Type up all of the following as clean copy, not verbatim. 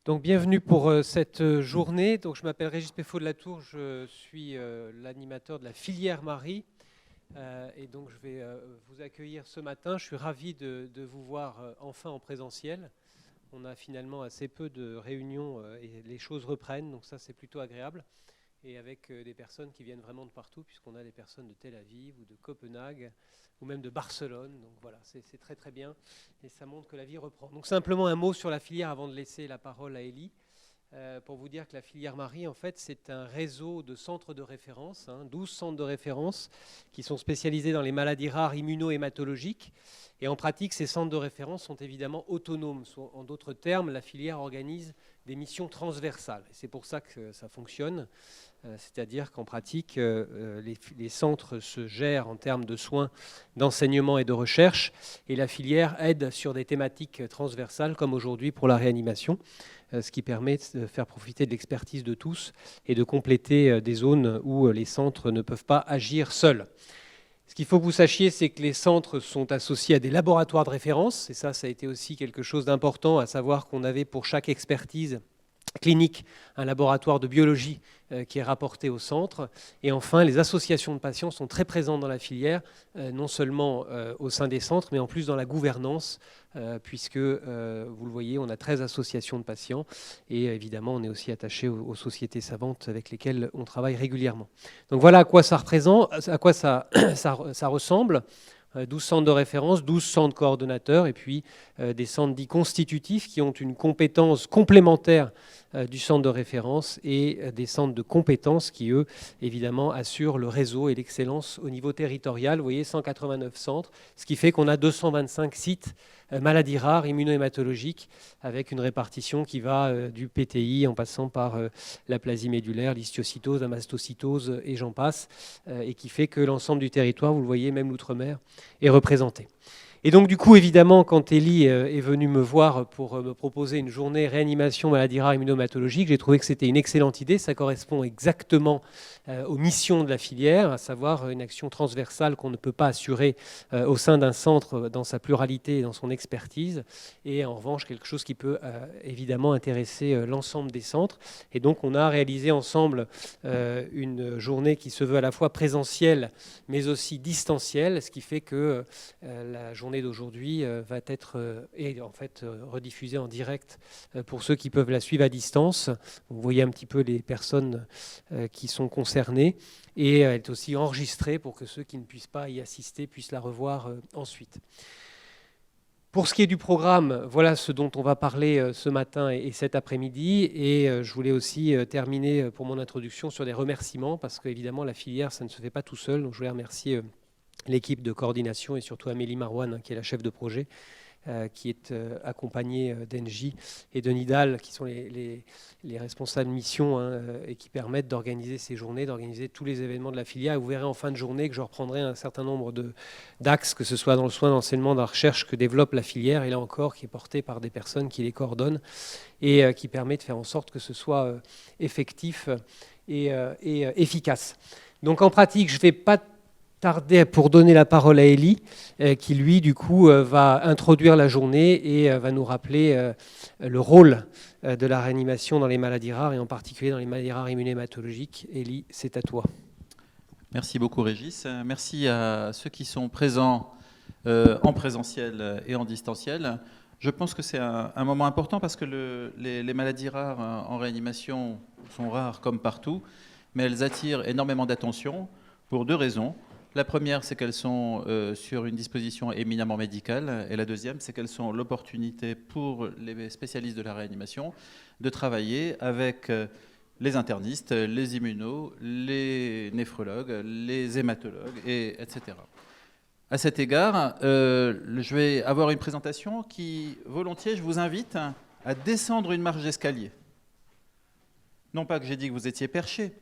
Donc, bienvenue pour cette journée. Donc, je m'appelle Régis Peffot de la Tour, je suis l'animateur de la filière Marie. Et donc, je vais vous accueillir ce matin. Je suis ravi de vous voir enfin en présentiel. On a finalement assez peu de réunions et les choses reprennent, donc ça, c'est plutôt agréable. Et avec des personnes qui viennent vraiment de partout, puisqu'on a des personnes de Tel Aviv ou de Copenhague ou même de Barcelone. Donc voilà, c'est très très bien et ça montre que la vie reprend. Donc simplement un mot sur la filière avant de laisser la parole à Élie. Pour vous dire que la filière Marie, en fait, c'est un réseau de centres de référence, 12 centres de référence qui sont spécialisés dans les maladies rares immuno-hématologiques. Et en pratique, ces centres de référence sont évidemment autonomes. En d'autres termes, la filière organise des missions transversales. C'est pour ça que ça fonctionne. C'est-à-dire qu'en pratique, les centres se gèrent en termes de soins, d'enseignement et de recherche, et la filière aide sur des thématiques transversales, comme aujourd'hui pour la réanimation, ce qui permet de faire profiter de l'expertise de tous et de compléter des zones où les centres ne peuvent pas agir seuls. Ce qu'il faut que vous sachiez, c'est que les centres sont associés à des laboratoires de référence, et ça a été aussi quelque chose d'important, à savoir qu'on avait pour chaque expertise clinique un laboratoire de biologie qui est rapporté au centre. Et enfin, les associations de patients sont très présentes dans la filière, non seulement au sein des centres, mais en plus dans la gouvernance, puisque, vous le voyez, on a 13 associations de patients, et évidemment, on est aussi attaché aux sociétés savantes avec lesquelles on travaille régulièrement. Donc voilà à quoi ça représente, à quoi ça ressemble. 12 centres de référence, 12 centres coordonnateurs et puis des centres dits constitutifs qui ont une compétence complémentaire du centre de référence et des centres de compétences qui, eux, évidemment, assurent le réseau et l'excellence au niveau territorial. Vous voyez, 189 centres, ce qui fait qu'on a 225 sites maladies rares, immunohématologiques, avec une répartition qui va du PTI en passant par l'aplasie médulaire, l'histiocytose, la mastocytose et j'en passe, et qui fait que l'ensemble du territoire, vous le voyez, même l'outre-mer, est représenté. Et donc du coup, évidemment, quand Élie est venue me voir pour me proposer une journée réanimation maladies rares immunohématologiques, j'ai trouvé que c'était une excellente idée. Ça correspond exactement aux missions de la filière, à savoir une action transversale qu'on ne peut pas assurer au sein d'un centre dans sa pluralité et dans son expertise, et en revanche quelque chose qui peut évidemment intéresser l'ensemble des centres. Et donc on a réalisé ensemble une journée qui se veut à la fois présentielle mais aussi distancielle, ce qui fait que la journée d'aujourd'hui va être en fait rediffusée en direct pour ceux qui peuvent la suivre à distance. Vous voyez un petit peu les personnes qui sont concernées, et elle est aussi enregistrée pour que ceux qui ne puissent pas y assister puissent la revoir ensuite. Pour ce qui est du programme, voilà ce dont on va parler ce matin et cet après-midi. Et je voulais aussi terminer pour mon introduction sur des remerciements, parce qu'évidemment la filière, ça ne se fait pas tout seul. Donc je voulais remercier l'équipe de coordination et surtout Amélie Marouane, qui est la chef de projet, qui est accompagnée d'Engie et de Nidal, qui sont les responsables mission et qui permettent d'organiser ces journées, d'organiser tous les événements de la filière. Et vous verrez en fin de journée que je reprendrai un certain nombre d'axes, que ce soit dans le soin, d'enseignement, de la recherche que développe la filière, et là encore qui est portée par des personnes qui les coordonnent et qui permet de faire en sorte que ce soit effectif et efficace. Donc en pratique, je ne vais pas tarder pour donner la parole à Élie, qui lui, du coup, va introduire la journée et va nous rappeler le rôle de la réanimation dans les maladies rares, et en particulier dans les maladies rares immunohématologiques. Élie, c'est à toi. Merci beaucoup Régis. Merci à ceux qui sont présents en présentiel et en distanciel. Je pense que c'est un moment important parce que les maladies rares en réanimation sont rares comme partout, mais elles attirent énormément d'attention pour deux raisons. La première, c'est qu'elles sont sur une disposition éminemment médicale, et la deuxième, c'est qu'elles sont l'opportunité pour les spécialistes de la réanimation de travailler avec les internistes, les immunos, les néphrologues, les hématologues, etc. À cet égard, je vais avoir une présentation qui, volontiers, je vous invite à descendre une marche d'escalier. Non pas que j'ai dit que vous étiez perché,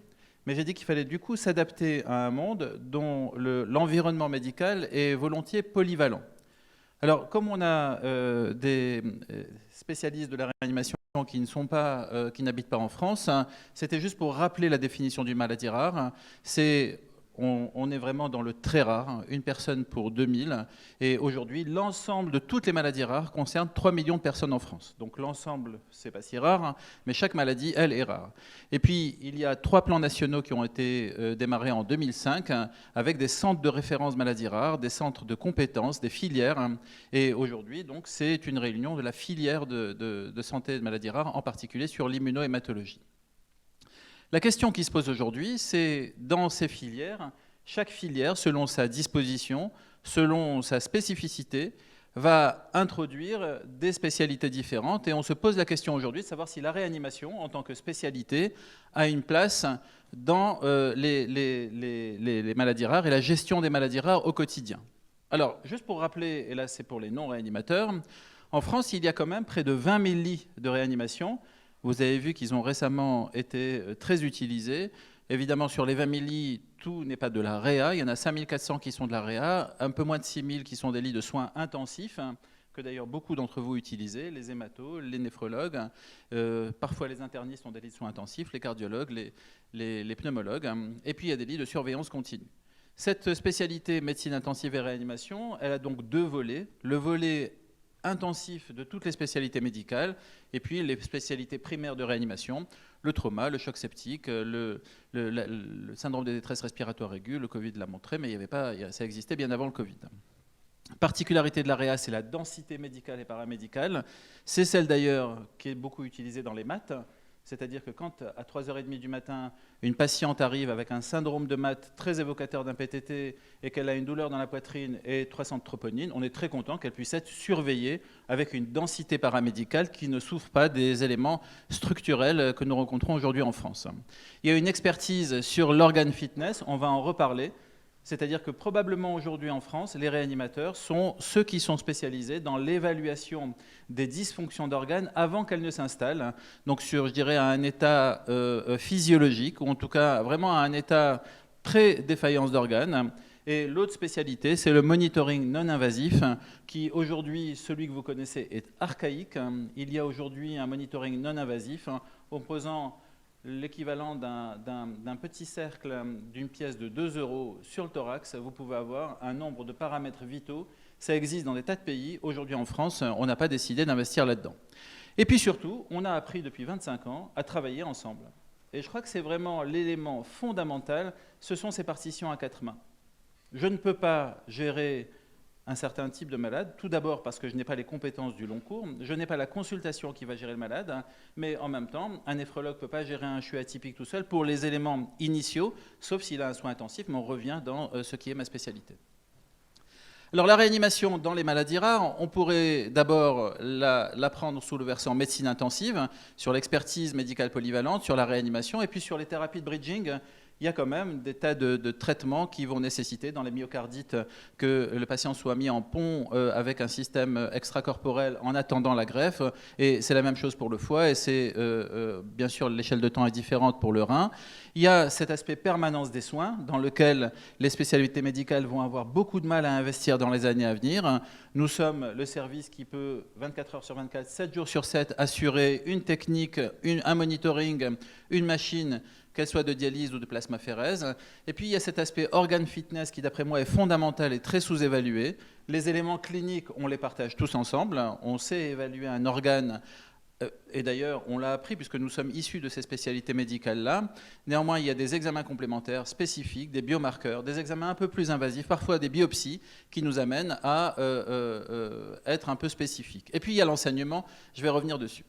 mais j'ai dit qu'il fallait du coup s'adapter à un monde dont l'environnement médical est volontiers polyvalent. Alors, comme on a des spécialistes de la réanimation qui n'habitent pas en France, c'était juste pour rappeler la définition d'une maladie rare. C'est on est vraiment dans le très rare, une personne pour 2000. Et aujourd'hui, l'ensemble de toutes les maladies rares concerne 3 millions de personnes en France. Donc l'ensemble, c'est pas si rare, mais chaque maladie, elle, est rare. Et puis, il y a 3 plans nationaux qui ont été démarrés en 2005, avec des centres de référence maladies rares, des centres de compétences, des filières. Et aujourd'hui, donc, c'est une réunion de la filière de santé de maladies rares, en particulier sur l'immunohématologie. La question qui se pose aujourd'hui, c'est dans ces filières, chaque filière, selon sa disposition, selon sa spécificité, va introduire des spécialités différentes. Et on se pose la question aujourd'hui de savoir si la réanimation, en tant que spécialité, a une place dans les maladies rares et la gestion des maladies rares au quotidien. Alors, juste pour rappeler, et là c'est pour les non-réanimateurs, en France, il y a quand même près de 20 000 lits de réanimation. Vous avez vu qu'ils ont récemment été très utilisés. Évidemment, sur les 20 000 lits, tout n'est pas de la réa. Il y en a 5 400 qui sont de la réa, un peu moins de 6 000 qui sont des lits de soins intensifs, que d'ailleurs beaucoup d'entre vous utilisez, les hématos, les néphrologues. Parfois, les internistes ont des lits de soins intensifs, les cardiologues, les pneumologues. Et puis, il y a des lits de surveillance continue. Cette spécialité médecine intensive et réanimation, elle a donc 2 volets. Le volet intensif de toutes les spécialités médicales, et puis les spécialités primaires de réanimation, le trauma, le choc septique, le syndrome de détresse respiratoire aiguë, le Covid l'a montré, mais ça existait bien avant le Covid. Particularité de la réa, c'est la densité médicale et paramédicale. C'est celle d'ailleurs qui est beaucoup utilisée dans les maths. C'est-à-dire que quand, à 3h30 du matin, une patiente arrive avec un syndrome de maths très évocateur d'un PTT et qu'elle a une douleur dans la poitrine et 300 de troponine, on est très content qu'elle puisse être surveillée avec une densité paramédicale qui ne souffre pas des éléments structurels que nous rencontrons aujourd'hui en France. Il y a une expertise sur l'organe fitness, on va en reparler. C'est-à-dire que probablement aujourd'hui en France, les réanimateurs sont ceux qui sont spécialisés dans l'évaluation des dysfonctions d'organes avant qu'elles ne s'installent. Donc sur, je dirais, à un état physiologique, ou en tout cas vraiment à un état pré-défaillance d'organes. Et l'autre spécialité, c'est le monitoring non invasif, qui aujourd'hui, celui que vous connaissez, est archaïque. Il y a aujourd'hui un monitoring non invasif opposant l'équivalent d'un petit cercle d'une pièce de 2 € sur le thorax, vous pouvez avoir un nombre de paramètres vitaux. Ça existe dans des tas de pays. Aujourd'hui en France, on n'a pas décidé d'investir là-dedans. Et puis surtout, on a appris depuis 25 ans à travailler ensemble. Et je crois que c'est vraiment l'élément fondamental, ce sont ces partitions à 4 mains. Je ne peux pas gérer un certain type de malade, tout d'abord parce que je n'ai pas les compétences du long cours, je n'ai pas la consultation qui va gérer le malade, mais en même temps, un néphrologue ne peut pas gérer un CHU atypique tout seul pour les éléments initiaux, sauf s'il a un soin intensif, mais on revient dans ce qui est ma spécialité. Alors la réanimation dans les maladies rares, on pourrait d'abord la prendre sous le versant médecine intensive, sur l'expertise médicale polyvalente, sur la réanimation, et puis sur les thérapies de bridging. Il y a quand même des tas de traitements qui vont nécessiter dans les myocardites que le patient soit mis en pont avec un système extracorporel en attendant la greffe. Et c'est la même chose pour le foie et c'est bien sûr l'échelle de temps est différente pour le rein. Il y a cet aspect permanence des soins dans lequel les spécialités médicales vont avoir beaucoup de mal à investir dans les années à venir. Nous sommes le service qui peut 24 heures sur 24, 7 jours sur 7 assurer une technique, un monitoring, une machine, qu'elle soit de dialyse ou de plasmaphérèse. Et puis il y a cet aspect organ fitness qui d'après moi est fondamental et très sous-évalué. Les éléments cliniques, on les partage tous ensemble. On sait évaluer un organe, et d'ailleurs on l'a appris puisque nous sommes issus de ces spécialités médicales-là. Néanmoins il y a des examens complémentaires spécifiques, des biomarqueurs, des examens un peu plus invasifs, parfois des biopsies qui nous amènent à être un peu spécifiques. Et puis il y a l'enseignement, je vais revenir dessus.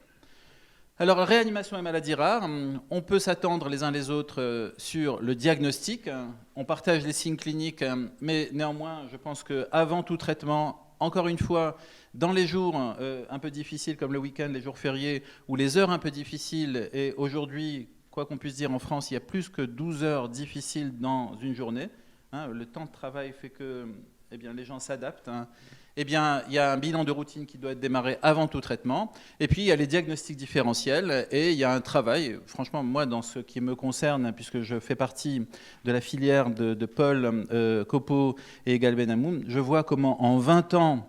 Alors, réanimation et maladies rares, on peut s'attendre les uns les autres sur le diagnostic. On partage les signes cliniques, mais néanmoins, je pense qu'avant tout traitement, encore une fois, dans les jours un peu difficiles comme le week-end, les jours fériés, ou les heures un peu difficiles, et aujourd'hui, quoi qu'on puisse dire en France, il y a plus que 12 heures difficiles dans une journée. Le temps de travail fait que les gens s'adaptent. Eh bien, il y a un bilan de routine qui doit être démarré avant tout traitement. Et puis, il y a les diagnostics différentiels et il y a un travail. Franchement, moi, dans ce qui me concerne, puisque je fais partie de la filière de Paul Copeau et Egal Benhamoun, je vois comment en 20 ans,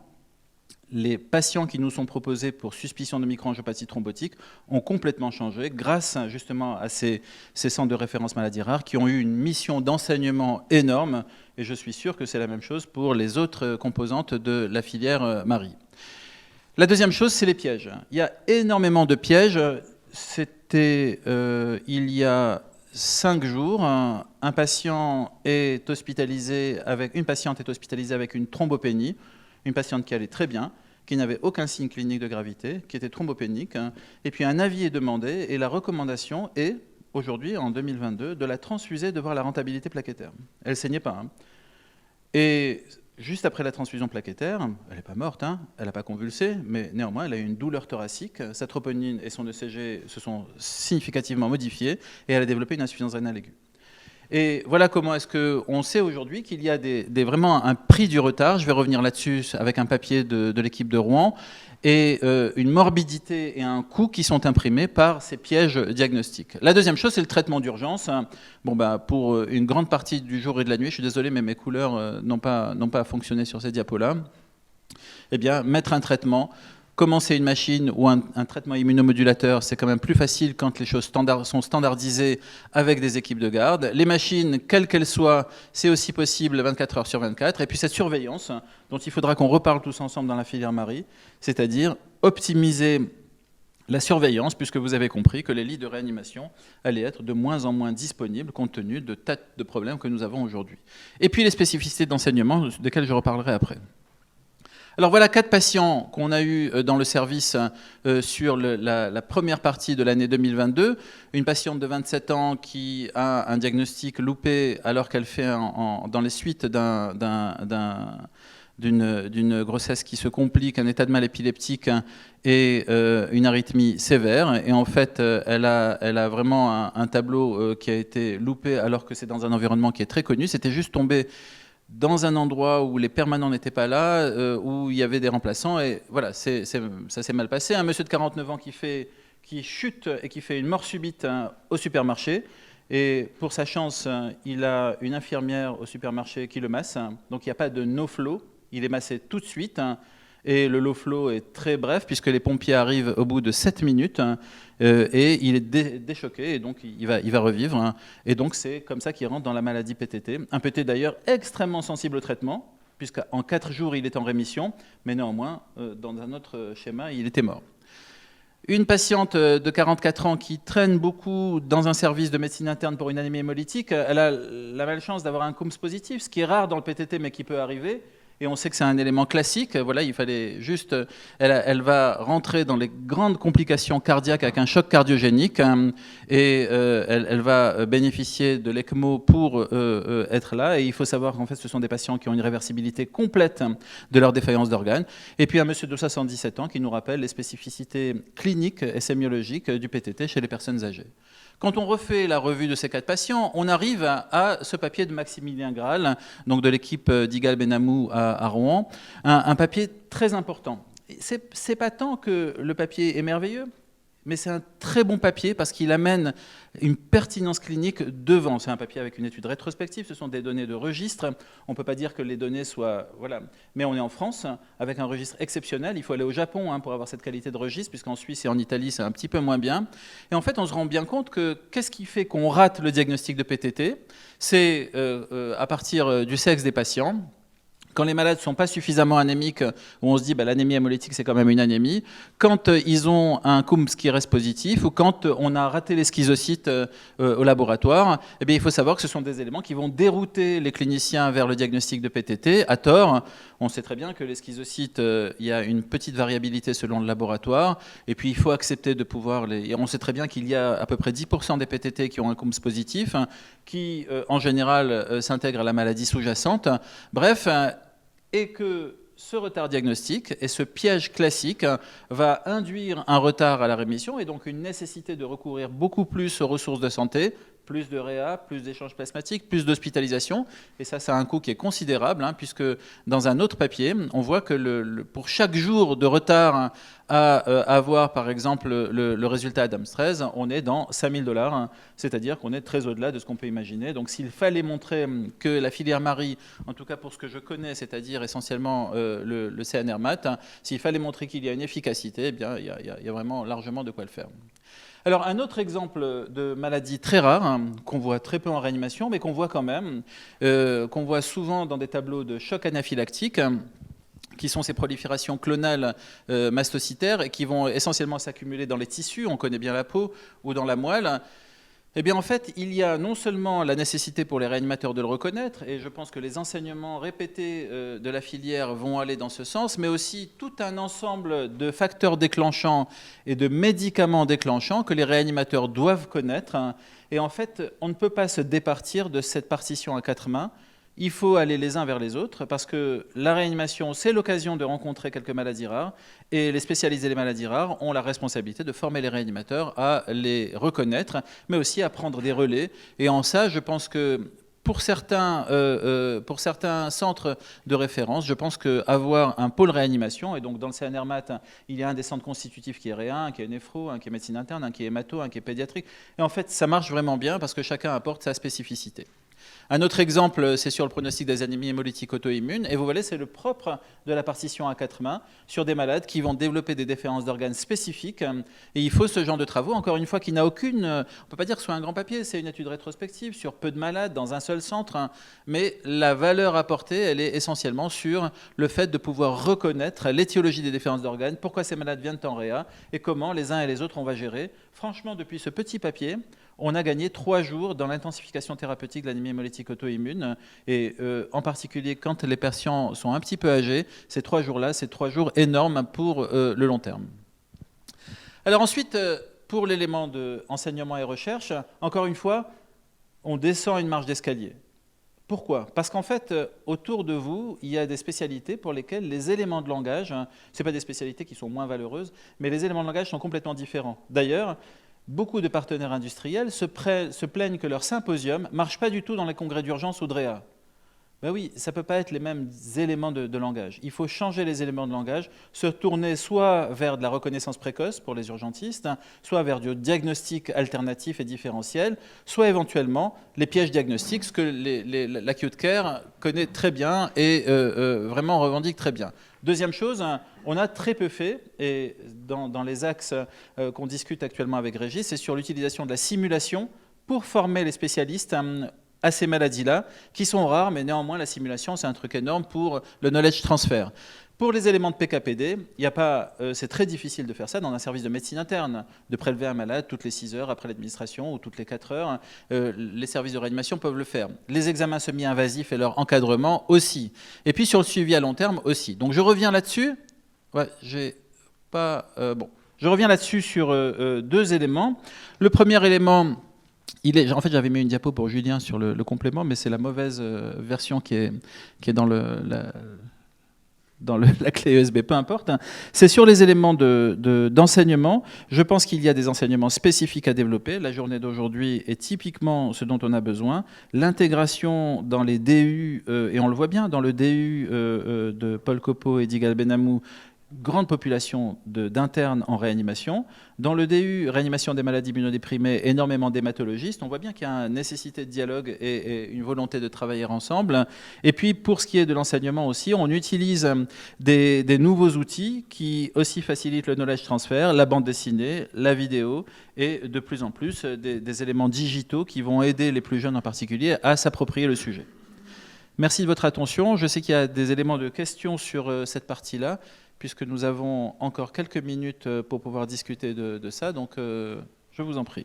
les patients qui nous sont proposés pour suspicion de microangiopathie thrombotique ont complètement changé grâce justement à ces centres de référence maladies rares qui ont eu une mission d'enseignement énorme, et je suis sûr que c'est la même chose pour les autres composantes de la filière Marie. La deuxième chose, c'est les pièges. Il y a énormément de pièges. C'était il y a 5 jours, une patiente est hospitalisée avec une thrombopénie, une patiente qui allait très bien, qui n'avait aucun signe clinique de gravité, qui était thrombopénique, et puis un avis est demandé, et la recommandation est, aujourd'hui, en 2022, de la transfuser de voir la rentabilité plaquettaire. Elle ne saignait pas. Et juste après la transfusion plaquettaire, elle n'est pas morte, elle n'a pas convulsé, mais néanmoins, elle a eu une douleur thoracique, sa troponine et son ECG se sont significativement modifiés, et elle a développé une insuffisance rénale aiguë. Et voilà comment est-ce qu'on sait aujourd'hui qu'il y a vraiment un prix du retard. Je vais revenir là-dessus avec un papier de l'équipe de Rouen, et une morbidité et un coût qui sont imprimés par ces pièges diagnostiques. La deuxième chose, c'est le traitement d'urgence. Pour une grande partie du jour et de la nuit, je suis désolé, mais mes couleurs n'ont pas fonctionné sur ces diapos-là. Eh bien, mettre un traitement, commencer une machine ou un traitement immunomodulateur, c'est quand même plus facile quand les choses sont standardisées avec des équipes de garde. Les machines, quelles qu'elles soient, c'est aussi possible 24 heures sur 24. Et puis cette surveillance, dont il faudra qu'on reparle tous ensemble dans la filière Marie, c'est-à-dire optimiser la surveillance, puisque vous avez compris que les lits de réanimation allaient être de moins en moins disponibles compte tenu de tas de problèmes que nous avons aujourd'hui. Et puis les spécificités d'enseignement, desquelles je reparlerai après. Alors voilà 4 patients qu'on a eus dans le service sur la première partie de l'année 2022. Une patiente de 27 ans qui a un diagnostic loupé alors qu'elle fait dans les suites d'une grossesse qui se complique, un état de mal épileptique et une arythmie sévère. Et en fait, elle a vraiment un tableau qui a été loupé alors que c'est dans un environnement qui est très connu. C'était juste tombé dans un endroit où les permanents n'étaient pas là, où il y avait des remplaçants, et voilà, ça s'est mal passé. Un monsieur de 49 ans qui chute et qui fait une mort subite au supermarché, et pour sa chance, il a une infirmière au supermarché qui le masse, donc il n'y a pas de no-flow, il est massé tout de suite, et le low flow est très bref, puisque les pompiers arrivent au bout de 7 minutes, et il est déchoqué, et donc il va revivre. Et donc c'est comme ça qu'il rentre dans la maladie PTT. Un PT d'ailleurs extrêmement sensible au traitement, puisqu'en 4 jours il est en rémission, mais néanmoins, dans un autre schéma, il était mort. Une patiente de 44 ans qui traîne beaucoup dans un service de médecine interne pour une anémie hémolytique, elle a la malchance d'avoir un COMS positif, ce qui est rare dans le PTT, mais qui peut arriver. Et on sait que c'est un élément classique. Voilà, il fallait juste. Elle va rentrer dans les grandes complications cardiaques avec un choc cardiogénique, et elle va bénéficier de l'ECMO pour être là. Et il faut savoir qu'en fait, ce sont des patients qui ont une réversibilité complète de leur défaillance d'organes. Et puis un monsieur de 77 ans qui nous rappelle les spécificités cliniques et sémiologiques du PTT chez les personnes âgées. Quand on refait la revue de ces 4 patients, on arrive à ce papier de Maximilien Graal, donc de l'équipe d'Igal Benamou à Rouen, un papier très important. C'est pas tant que le papier est merveilleux, mais c'est un très bon papier parce qu'il amène une pertinence clinique devant. C'est un papier avec une étude rétrospective, ce sont des données de registre. On ne peut pas dire que les données soient... Voilà. Mais on est en France avec un registre exceptionnel. Il faut aller au Japon pour avoir cette qualité de registre, puisqu'en Suisse et en Italie, c'est un petit peu moins bien. Et en fait, on se rend bien compte que qu'est-ce qui fait qu'on rate le diagnostic de PTT? C'est à partir du sexe des patients. Quand les malades ne sont pas suffisamment anémiques, où on se dit l'anémie hémolytique, c'est quand même une anémie. Quand ils ont un COMS qui reste positif, ou quand on a raté les schizocytes au laboratoire, eh bien, il faut savoir que ce sont des éléments qui vont dérouter les cliniciens vers le diagnostic de PTT, à tort. On sait très bien que les schizocytes, il y a une petite variabilité selon le laboratoire, et puis il faut accepter de pouvoir les... Et on sait très bien qu'il y a à peu près 10% des PTT qui ont un COMS positif, qui en général s'intègrent à la maladie sous-jacente. Bref, et que ce retard diagnostique et ce piège classique va induire un retard à la rémission et donc une nécessité de recourir beaucoup plus aux ressources de santé, plus de réa, plus d'échanges plasmatiques, plus d'hospitalisation. Et ça a un coût qui est considérable, hein, puisque dans un autre papier, on voit que pour chaque jour de retard à avoir, par exemple, le résultat ADAMS 13, on est dans 5 000 $, hein, c'est-à-dire qu'on est très au-delà de ce qu'on peut imaginer. Donc s'il fallait montrer que la filière Marie, en tout cas pour ce que je connais, c'est-à-dire essentiellement le CNRMAT, hein, s'il fallait montrer qu'il y a une efficacité, eh bien, il y a vraiment largement de quoi le faire. Alors, un autre exemple de maladie très rare, hein, qu'on voit très peu en réanimation, mais qu'on voit quand même, qu'on voit souvent dans des tableaux de choc anaphylactique, qui sont ces proliférations clonales mastocytaires et qui vont essentiellement s'accumuler dans les tissus, on connaît bien la peau, ou dans la moelle. Eh bien, en fait, il y a non seulement la nécessité pour les réanimateurs de le reconnaître, et je pense que les enseignements répétés de la filière vont aller dans ce sens, mais aussi tout un ensemble de facteurs déclenchants et de médicaments déclenchants que les réanimateurs doivent connaître. Et en fait, on ne peut pas se départir de cette partition à 4 mains. Il faut aller les uns vers les autres parce que la réanimation, c'est l'occasion de rencontrer quelques maladies rares et les spécialisés des maladies rares ont la responsabilité de former les réanimateurs à les reconnaître, mais aussi à prendre des relais. Et en ça, je pense que pour certains centres de référence, je pense qu'avoir un pôle réanimation, et donc dans le CNRMAT, il y a un des centres constitutifs qui est réa, un qui est néphro, un qui est médecine interne, un qui est hémato, un qui est pédiatrique. Et en fait, ça marche vraiment bien parce que chacun apporte sa spécificité. Un autre exemple, c'est sur le pronostic des anémies hémolytiques auto-immunes. Et vous voyez, c'est le propre de la partition à 4 mains sur des malades qui vont développer des déférences d'organes spécifiques. Et il faut ce genre de travaux, encore une fois, qui n'a aucune... On ne peut pas dire que ce soit un grand papier, c'est une étude rétrospective sur peu de malades dans un seul centre. Mais la valeur apportée, elle est essentiellement sur le fait de pouvoir reconnaître l'étiologie des déférences d'organes, pourquoi ces malades viennent en réa et comment les uns et les autres on va gérer. Franchement, depuis ce petit papier, on a gagné 3 jours dans l'intensification thérapeutique de l'anémie hémolytique auto-immune. Et en particulier, quand les patients sont un petit peu âgés, ces 3 jours-là, c'est 3 jours énormes pour le long terme. Alors ensuite, pour l'élément de enseignement et recherche, encore une fois, on descend une marche d'escalier. Pourquoi ? Parce qu'en fait, autour de vous, il y a des spécialités pour lesquelles les éléments de langage, ce pas des spécialités qui sont moins valeureuses, mais les éléments de langage sont complètement différents. D'ailleurs, beaucoup de partenaires industriels se plaignent que leur symposium ne marche pas du tout dans les congrès d'urgence ou de réa. Ben oui, ça ne peut pas être les mêmes éléments de langage. Il faut changer les éléments de langage, se tourner soit vers de la reconnaissance précoce pour les urgentistes, soit vers du diagnostic alternatif et différentiel, soit éventuellement les pièges diagnostiques, ce que l'acute care connaît très bien et vraiment revendique très bien. Deuxième chose, on a très peu fait, et dans les axes qu'on discute actuellement avec Régis, c'est sur l'utilisation de la simulation pour former les spécialistes à ces maladies-là, qui sont rares, mais néanmoins, la simulation, c'est un truc énorme pour le knowledge transfer. Pour les éléments de PKPD, c'est très difficile de faire ça dans un service de médecine interne, de prélever un malade toutes les 6 heures après l'administration ou toutes les 4 heures. Les services de réanimation peuvent le faire. Les examens semi-invasifs et leur encadrement aussi. Et puis sur le suivi à long terme aussi. Donc je reviens là-dessus. Ouais, je reviens là-dessus sur 2 éléments. Le premier élément... En fait, j'avais mis une diapo pour Julien sur le complément, mais c'est la mauvaise version qui est dans la clé USB, peu importe. C'est sur les éléments d'enseignement. Je pense qu'il y a des enseignements spécifiques à développer. La journée d'aujourd'hui est typiquement ce dont on a besoin. L'intégration dans les DU, et on le voit bien dans le DU de Paul Copeau et d'Igal Benamou, grande population d'internes en réanimation. Dans le DU, réanimation des maladies immunodéprimées, énormément d'hématologistes. On voit bien qu'il y a une nécessité de dialogue et une volonté de travailler ensemble. Et puis, pour ce qui est de l'enseignement aussi, on utilise des nouveaux outils qui aussi facilitent le knowledge transfer, la bande dessinée, la vidéo, et de plus en plus des éléments digitaux qui vont aider les plus jeunes en particulier à s'approprier le sujet. Merci de votre attention. Je sais qu'il y a des éléments de questions sur cette partie-là, puisque nous avons encore quelques minutes pour pouvoir discuter de ça. Donc, je vous en prie.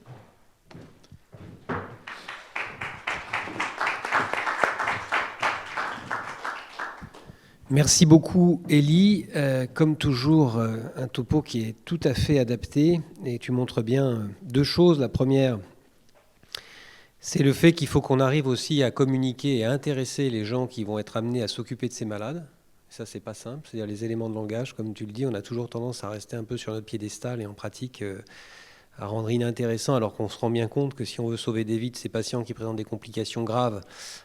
Merci beaucoup, Élie. Comme toujours, un topo qui est tout à fait adapté. Et tu montres bien 2 choses. La première, c'est le fait qu'il faut qu'on arrive aussi à communiquer et à intéresser les gens qui vont être amenés à s'occuper de ces malades. Ça, c'est pas simple. C'est-à-dire les éléments de langage, comme tu le dis, on a toujours tendance à rester un peu sur notre piédestal et en pratique, à rendre inintéressant, alors qu'on se rend bien compte que si on veut sauver des vies de ces patients qui présentent des complications graves,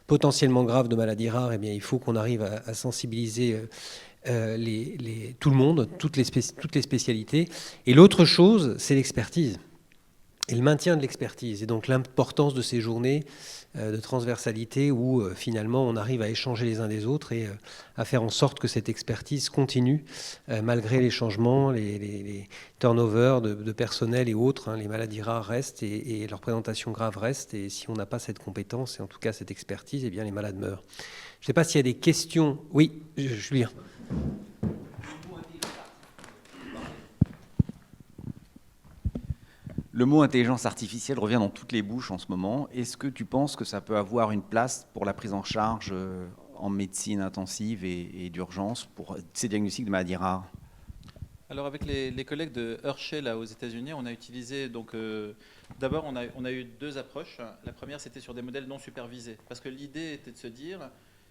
potentiellement graves de maladies rares, eh bien, il faut qu'on arrive à sensibiliser tout le monde, toutes les spécialités. Et l'autre chose, c'est l'expertise et le maintien de l'expertise. Et donc l'importance de ces journées de transversalité où finalement on arrive à échanger les uns des autres et à faire en sorte que cette expertise continue malgré les changements, les turnovers de personnel et autres. Les maladies rares restent et leurs présentations graves restent. Et si on n'a pas cette compétence et en tout cas cette expertise, eh bien les malades meurent. Je ne sais pas s'il y a des questions. Oui, Julien. Le mot intelligence artificielle revient dans toutes les bouches en ce moment. Est-ce que tu penses que ça peut avoir une place pour la prise en charge en médecine intensive et d'urgence pour ces diagnostics de maladies rares? Alors avec les collègues de Hershey là, aux États-Unis, on a utilisé d'abord on a eu deux approches. La première c'était sur des modèles non supervisés parce que l'idée était de se dire,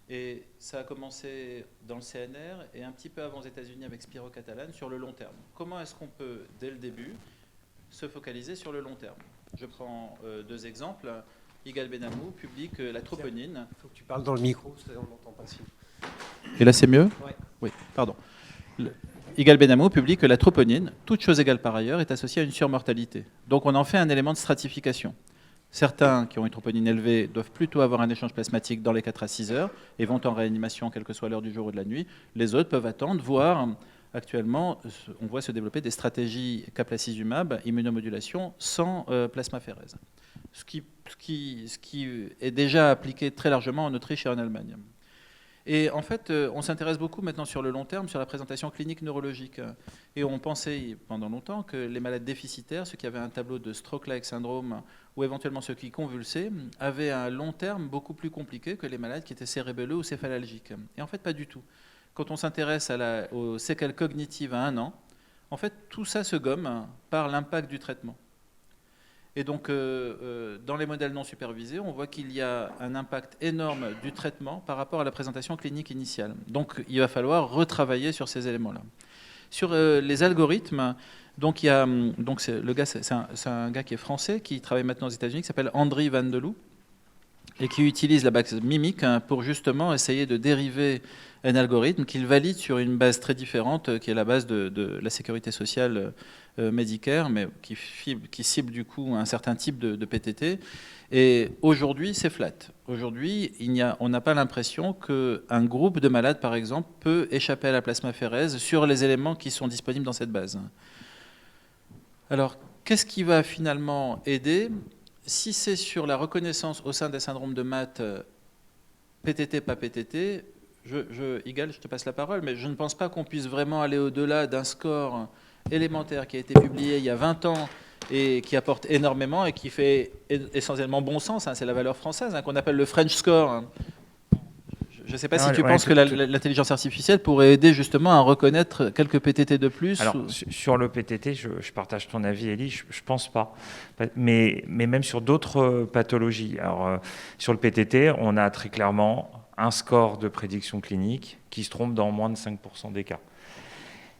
et ça a commencé dans le CNR et un petit peu avant aux États-Unis avec Spiro Catalan, sur le long terme. Comment est-ce qu'on peut dès le début se focaliser sur le long terme? Je prends deux exemples. Yigal Benamou publie que la troponine... Il faut que tu parles dans le micro, on n'entend pas si. Et là c'est mieux? Ouais. Oui, pardon. Yigal Benamou publie que la troponine, toute chose égale par ailleurs, est associée à une surmortalité. Donc on en fait un élément de stratification. Certains qui ont une troponine élevée doivent plutôt avoir un échange plasmatique dans les 4 à 6 heures et vont en réanimation quelle que soit l'heure du jour ou de la nuit. Les autres peuvent attendre, voire... Actuellement, on voit se développer des stratégies caplacizumab, immunomodulation, sans plasmaphéreuse, ce qui est déjà appliqué très largement en Autriche et en Allemagne. Et en fait, on s'intéresse beaucoup maintenant sur le long terme, sur la présentation clinique neurologique. Et on pensait pendant longtemps que les malades déficitaires, ceux qui avaient un tableau de stroke-like syndrome, ou éventuellement ceux qui convulsaient, avaient un long terme beaucoup plus compliqué que les malades qui étaient cérébelleux ou céphalalgiques. Et en fait, pas du tout. Quand on s'intéresse aux séquelles cognitives à 1 an, en fait, tout ça se gomme par l'impact du traitement. Et donc, dans les modèles non supervisés, on voit qu'il y a un impact énorme du traitement par rapport à la présentation clinique initiale. Donc, il va falloir retravailler sur ces éléments-là. Sur les algorithmes, donc, c'est un gars qui est français, qui travaille maintenant aux États-Unis, qui s'appelle Andriy Van de Loo, et qui utilise la base mimique pour justement essayer de dériver un algorithme qu'il valide sur une base très différente, qui est la base de la sécurité sociale Medicare, mais qui cible du coup un certain type de PTT. Et aujourd'hui, c'est flat. Aujourd'hui, on n'a pas l'impression qu'un groupe de malades, par exemple, peut échapper à la plasmaphérèse sur les éléments qui sont disponibles dans cette base. Alors, qu'est-ce qui va finalement aider? Si c'est sur la reconnaissance au sein des syndromes de MAT, PTT, pas PTT, Yigal, je te passe la parole, mais je ne pense pas qu'on puisse vraiment aller au-delà d'un score élémentaire qui a été publié il y a 20 ans et qui apporte énormément et qui fait essentiellement bon sens. C'est la valeur française qu'on appelle le French score. Je ne sais pas si tu penses que l'intelligence artificielle pourrait aider justement à reconnaître quelques PTT de plus. Alors, sur le PTT, je partage ton avis, Elie, je ne pense pas. Mais même sur d'autres pathologies. Alors, sur le PTT, on a très clairement un score de prédiction clinique qui se trompe dans moins de 5% des cas.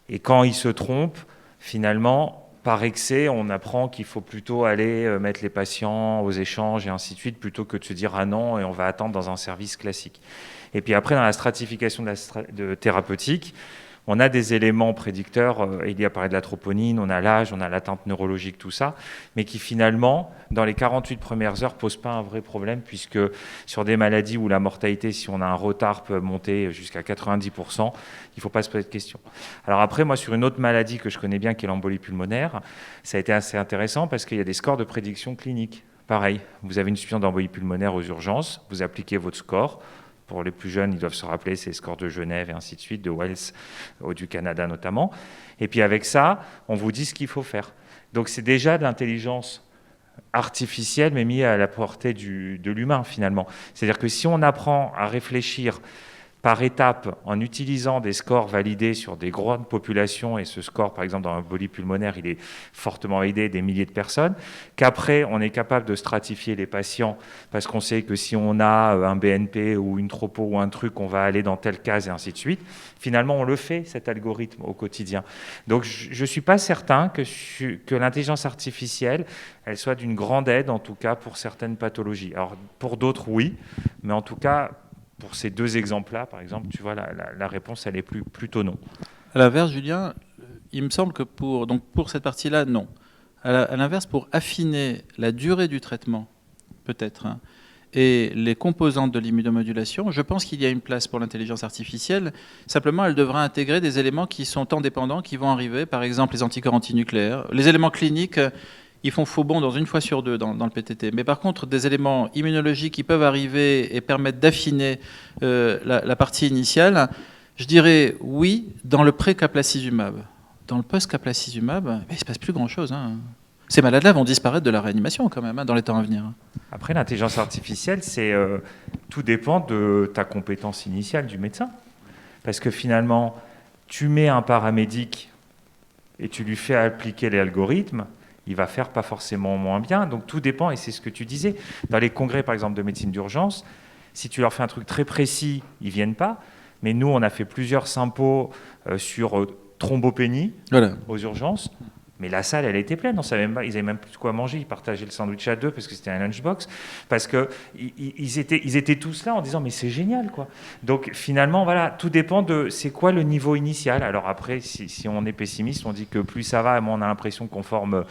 Et quand il se trompe, finalement, par excès, on apprend qu'il faut plutôt aller mettre les patients aux échanges et ainsi de suite, plutôt que de se dire « ah non » et on va attendre dans un service classique. Et puis après, dans la stratification de thérapeutique, on a des éléments prédicteurs, il y a parlé de la troponine, on a l'âge, on a l'atteinte neurologique, tout ça, mais qui finalement, dans les 48 premières heures, ne posent pas un vrai problème, puisque sur des maladies où la mortalité, si on a un retard, peut monter jusqu'à 90%, il ne faut pas se poser de questions. Alors après, moi, sur une autre maladie que je connais bien, qui est l'embolie pulmonaire, ça a été assez intéressant parce qu'il y a des scores de prédiction clinique. Pareil, vous avez une suspicion d'embolie pulmonaire aux urgences, vous appliquez votre score. Pour les plus jeunes, ils doivent se rappeler, c'est les scores de Genève et ainsi de suite, de Wells, du Canada notamment. Et puis avec ça, on vous dit ce qu'il faut faire. Donc c'est déjà de l'intelligence artificielle, mais mis à la portée de l'humain finalement. C'est-à-dire que si on apprend à réfléchir par étapes, en utilisant des scores validés sur des grandes populations, et ce score, par exemple, dans un embolie pulmonaire, il est fortement validé des milliers de personnes, qu'après, on est capable de stratifier les patients, parce qu'on sait que si on a un BNP ou une tropo ou un truc, on va aller dans telle case et ainsi de suite. Finalement, on le fait, cet algorithme, au quotidien. Donc, je ne suis pas certain que l'intelligence artificielle, elle soit d'une grande aide, en tout cas, pour certaines pathologies. Alors, pour d'autres, oui, mais en tout cas, pour ces deux exemples-là, par exemple, tu vois, la réponse, elle est plutôt non. À l'inverse, Julien, il me semble que pour cette partie-là, non. À l'inverse, pour affiner la durée du traitement, peut-être, hein, et les composantes de l'immunomodulation, je pense qu'il y a une place pour l'intelligence artificielle. Simplement, elle devra intégrer des éléments qui sont temps dépendants, qui vont arriver, par exemple les anticorps antinucléaires. Les éléments cliniques, ils font faux bond dans 1 fois sur 2 dans le PTT. Mais par contre, des éléments immunologiques qui peuvent arriver et permettre d'affiner la partie initiale, je dirais oui dans le pré-caplacizumab. Dans le post-caplacizumab, il ne se passe plus grand-chose. Hein. Ces malades-là vont disparaître de la réanimation quand même, hein, dans les temps à venir. Après, l'intelligence artificielle, tout dépend de ta compétence initiale du médecin. Parce que finalement, tu mets un paramédic et tu lui fais appliquer l'algorithme, il va faire pas forcément moins bien. Donc tout dépend, et c'est ce que tu disais. Dans les congrès, par exemple, de médecine d'urgence, si tu leur fais un truc très précis, ils ne viennent pas. Mais nous, on a fait plusieurs sympos sur thrombopénie aux urgences. Mais la salle, elle était pleine. Ils n'avaient même plus de quoi manger. Ils partageaient le sandwich à 2 parce que c'était un lunchbox. Parce qu'ils étaient tous là en disant « mais c'est génial, quoi ». Donc finalement, voilà, tout dépend de c'est quoi le niveau initial. Alors après, si on est pessimiste, on dit que plus ça va, moins on a l'impression qu'on forme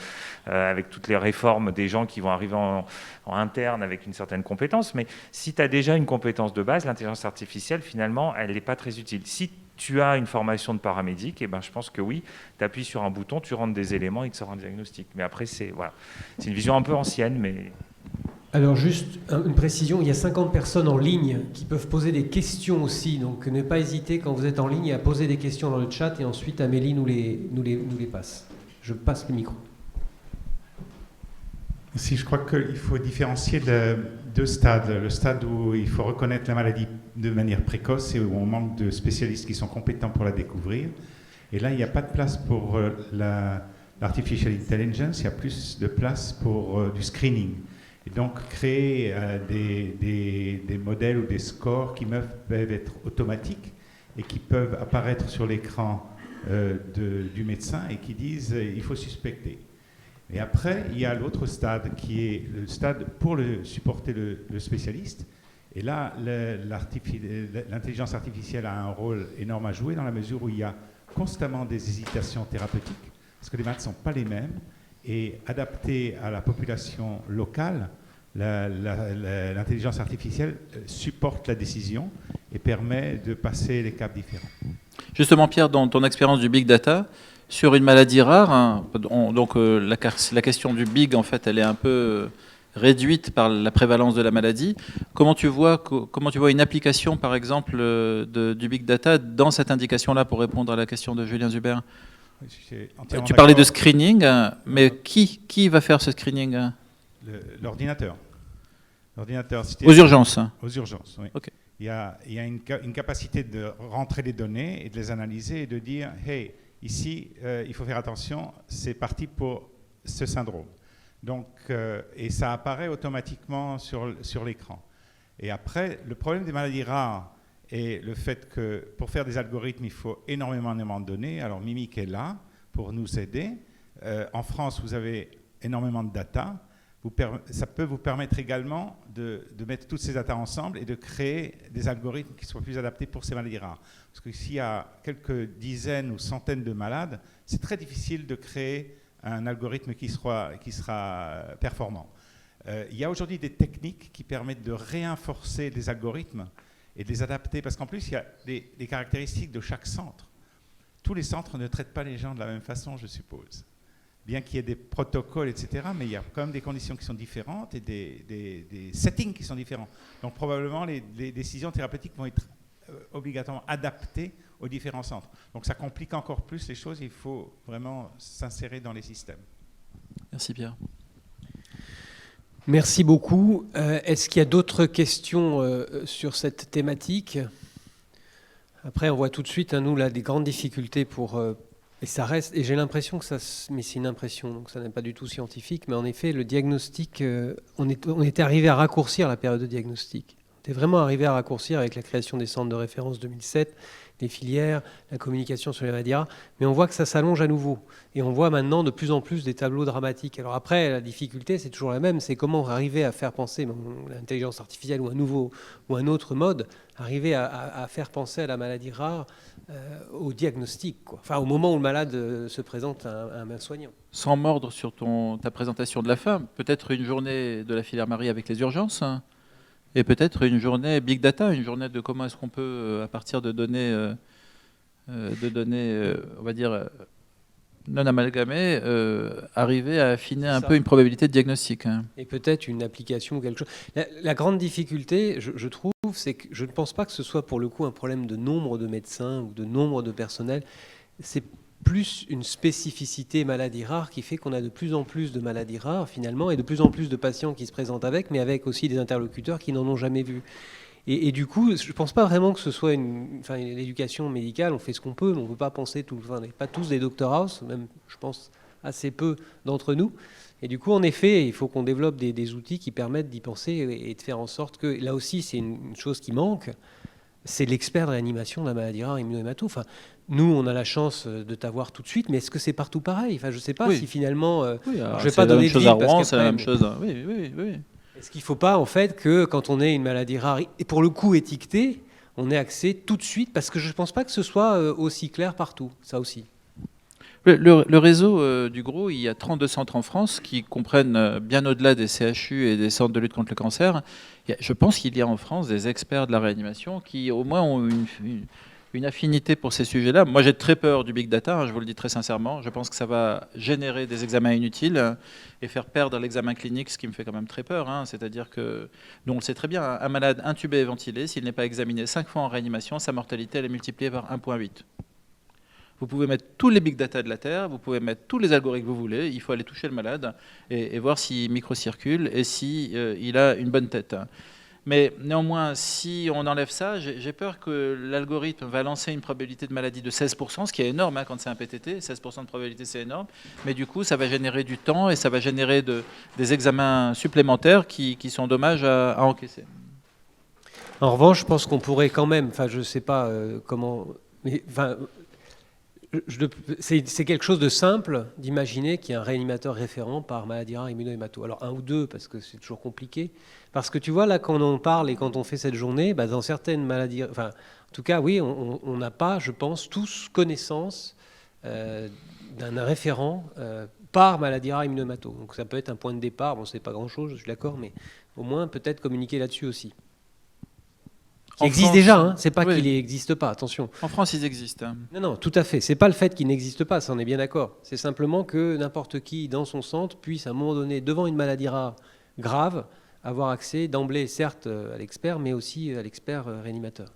avec toutes les réformes des gens qui vont arriver en interne avec une certaine compétence. Mais si tu as déjà une compétence de base, l'intelligence artificielle, finalement, elle n'est pas très utile. Si tu as une formation de paramédic, et ben je pense que oui, tu appuies sur un bouton, tu rentres des éléments et que ça rend un diagnostic. Mais après, c'est une vision un peu ancienne, mais... Alors juste une précision, il y a 50 personnes en ligne qui peuvent poser des questions aussi, donc ne pas hésiter quand vous êtes en ligne à poser des questions dans le chat et ensuite Amélie nous les passe. Je passe le micro. Si, je crois qu'il faut différencier deux stades. Le stade où il faut reconnaître la maladie de manière précoce et où on manque de spécialistes qui sont compétents pour la découvrir. Et là, il n'y a pas de place pour l'artificial intelligence, il y a plus de place pour du screening. Et donc, créer des modèles ou des scores qui peuvent être automatiques et qui peuvent apparaître sur l'écran du médecin et qui disent il faut suspecter. Et après, il y a l'autre stade qui est le stade pour supporter le spécialiste. Et là, l'intelligence artificielle a un rôle énorme à jouer dans la mesure où il y a constamment des hésitations thérapeutiques, parce que les malades ne sont pas les mêmes, et adapté à la population locale, l'intelligence artificielle supporte la décision et permet de passer les caps différents. Justement, Pierre, dans ton expérience du big data, sur une maladie rare, hein, la question du big, en fait, elle est un peu réduite par la prévalence de la maladie. Comment tu vois une application, par exemple, du big data dans cette indication-là pour répondre à la question de Julien Zuber? Tu parlais de screening, mais qui va faire ce screening? L'ordinateur. Aux urgences? Aux urgences, oui. Okay. Il y a une capacité de rentrer les données et de les analyser et de dire « Hey, ici, il faut faire attention, c'est parti pour ce syndrome ». Donc, et ça apparaît automatiquement sur l'écran. Et après, le problème des maladies rares est le fait que pour faire des algorithmes, il faut énormément de données. Alors, Mimic est là pour nous aider. En France, vous avez énormément de data. Ça peut vous permettre également de mettre toutes ces data ensemble et de créer des algorithmes qui soient plus adaptés pour ces maladies rares. Parce que s'il y a quelques dizaines ou centaines de malades, c'est très difficile de créer un algorithme qui sera performant. Il y a aujourd'hui des techniques qui permettent de réinforcer les algorithmes et de les adapter, parce qu'en plus, il y a des caractéristiques de chaque centre. Tous les centres ne traitent pas les gens de la même façon, je suppose. Bien qu'il y ait des protocoles, etc., mais il y a quand même des conditions qui sont différentes et des settings qui sont différents. Donc probablement, les décisions thérapeutiques vont être obligatoirement adaptées aux différents centres. Donc ça complique encore plus les choses, il faut vraiment s'insérer dans les systèmes. Merci Pierre. Merci beaucoup. Est-ce qu'il y a d'autres questions sur cette thématique ? Après, on voit tout de suite, hein, nous, là, des grandes difficultés pour... et ça reste... Et j'ai l'impression que ça... Mais c'est une impression, donc ça n'est pas du tout scientifique. Mais en effet, le diagnostic... on était arrivé à raccourcir la période de diagnostic. On était vraiment arrivé à raccourcir avec la création des centres de référence 2007, les filières, la communication sur les maladies rares. Mais on voit que ça s'allonge à nouveau. Et on voit maintenant de plus en plus des tableaux dramatiques. Alors après, la difficulté, c'est toujours la même. C'est comment arriver à faire penser l'intelligence artificielle ou un autre mode, arriver à faire penser à la maladie rare au diagnostic, quoi. Enfin, au moment où le malade se présente à un soignant. Sans mordre sur ta présentation de la fin, peut-être une journée de la filière Marie avec les urgences, hein, et peut-être une journée big data, une journée de comment est-ce qu'on peut, à partir de données, on va dire, non amalgamées, arriver à affiner un peu une probabilité de diagnostic. Hein. Et peut-être une application ou quelque chose. La grande difficulté, je trouve, c'est que je ne pense pas que ce soit pour le coup un problème de nombre de médecins ou de nombre de personnel. C'est plus une spécificité maladie rare qui fait qu'on a de plus en plus de maladies rares finalement et de plus en plus de patients qui se présentent avec, mais avec aussi des interlocuteurs qui n'en ont jamais vu. Et du coup, je ne pense pas vraiment que ce soit l'éducation médicale, on fait ce qu'on peut, mais on ne peut pas penser tout. Enfin, on n'est pas tous des Dr House, même je pense assez peu d'entre nous. Et du coup, en effet, il faut qu'on développe des outils qui permettent d'y penser et de faire en sorte que, là aussi, c'est une chose qui manque, c'est l'expert de réanimation de la maladie rare immunohémato. Enfin, nous, on a la chance de t'avoir tout de suite, mais est-ce que c'est partout pareil? Enfin, je ne sais pas si finalement... Oui, je vais pas donner de chose ville à Rouen, parce c'est la même qu'après, chose. Oui. est-ce qu'il ne faut pas, en fait, que quand on ait une maladie rare, et pour le coup étiquetée, on ait accès tout de suite? Parce que je ne pense pas que ce soit aussi clair partout, ça aussi. Le réseau du GROS, il y a 32 centres en France qui comprennent bien au-delà des CHU et des centres de lutte contre le cancer. Je pense qu'il y a en France des experts de la réanimation qui au moins ont une affinité pour ces sujets-là. Moi, j'ai très peur du big data, hein, je vous le dis très sincèrement. Je pense que ça va générer des examens inutiles et faire perdre l'examen clinique, ce qui me fait quand même très peur. Hein. C'est-à-dire que, nous on le sait très bien, un malade intubé et ventilé, s'il n'est pas examiné 5 fois en réanimation, sa mortalité elle est multipliée par 1,8. Vous pouvez mettre tous les big data de la Terre, vous pouvez mettre tous les algorithmes que vous voulez, il faut aller toucher le malade et voir s'il microcircule et s'il a une bonne tête. Mais néanmoins, si on enlève ça, j'ai peur que l'algorithme va lancer une probabilité de maladie de 16%, ce qui est énorme hein, quand c'est un PTT, 16% de probabilité c'est énorme, mais du coup ça va générer du temps et ça va générer des examens supplémentaires qui sont dommages à encaisser. En revanche, je pense qu'on pourrait quand même, enfin je ne sais pas comment... Mais, enfin, c'est quelque chose de simple d'imaginer qu'il y a un réanimateur référent par maladie rare immunohémato. Alors un ou deux, parce que c'est toujours compliqué. Parce que tu vois, là, quand on parle et quand on fait cette journée, dans certaines maladies... Enfin, en tout cas, oui, on n'a pas, je pense, tous connaissance d'un référent par maladie rare immunohémato. Donc ça peut être un point de départ. Bon, c'est pas grand-chose, je suis d'accord, mais au moins peut-être communiquer là-dessus aussi. Qui existe déjà, hein. C'est pas qu'il n'existe pas, attention. En France, ils existent. Non, tout à fait. C'est pas le fait qu'il n'existe pas, ça on est bien d'accord. C'est simplement que n'importe qui dans son centre puisse à un moment donné, devant une maladie rare grave, avoir accès d'emblée, certes, à l'expert, mais aussi à l'expert réanimateur.